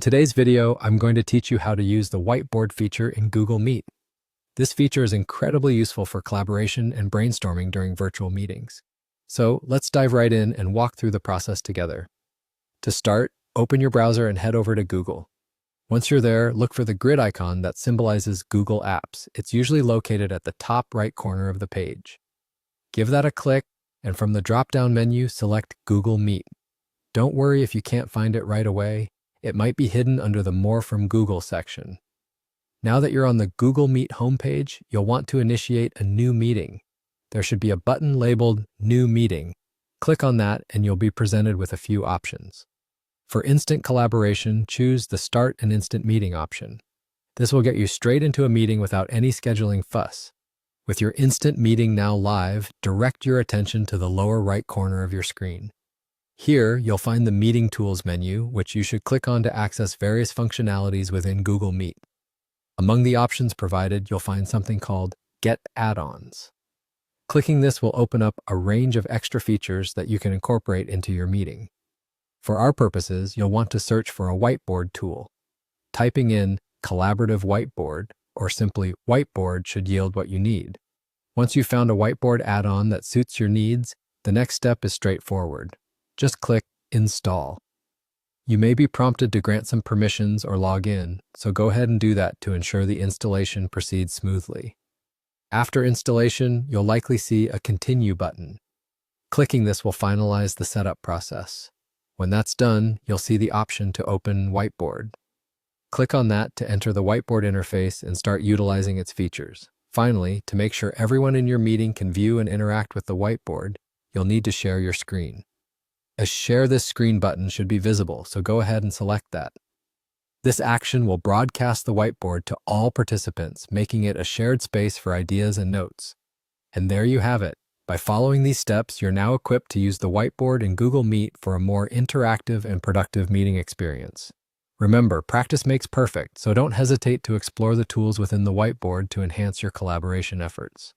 today's video, I'm going to teach you how to use the whiteboard feature in Google Meet. This feature is incredibly useful for collaboration and brainstorming during virtual meetings. So let's dive right in and walk through the process together. To start, open your browser and head over to Google. Once you're there, look for the grid icon that symbolizes Google Apps. It's usually located at the top right corner of the page. Give that a click, and from the drop-down menu, select Google Meet. Don't worry if you can't find it right away. It might be hidden under the More from Google section. Now that you're on the Google Meet homepage, you'll want to initiate a new meeting. There should be a button labeled New Meeting. Click on that and you'll be presented with a few options. For instant collaboration, choose the Start an Instant Meeting option. This will get you straight into a meeting without any scheduling fuss. With your instant meeting now live, direct your attention to the lower right corner of your screen. Here, you'll find the Meeting Tools menu, which you should click on to access various functionalities within Google Meet. Among the options provided, you'll find something called Get Add-ons. Clicking this will open up a range of extra features that you can incorporate into your meeting. For our purposes, you'll want to search for a whiteboard tool. Typing in Collaborative Whiteboard or simply Whiteboard should yield what you need. Once you've found a whiteboard add-on that suits your needs, the next step is straightforward. Just click Install. You may be prompted to grant some permissions or log in, so go ahead and do that to ensure the installation proceeds smoothly. After installation, you'll likely see a Continue button. Clicking this will finalize the setup process. When that's done, you'll see the option to open Whiteboard. Click on that to enter the whiteboard interface and start utilizing its features. Finally, to make sure everyone in your meeting can view and interact with the whiteboard, you'll need to share your screen. A Share This Screen button should be visible, so go ahead and select that. This action will broadcast the whiteboard to all participants, making it a shared space for ideas and notes. And there you have it. By following these steps, you're now equipped to use the whiteboard in Google Meet for a more interactive and productive meeting experience. Remember, practice makes perfect, so don't hesitate to explore the tools within the whiteboard to enhance your collaboration efforts.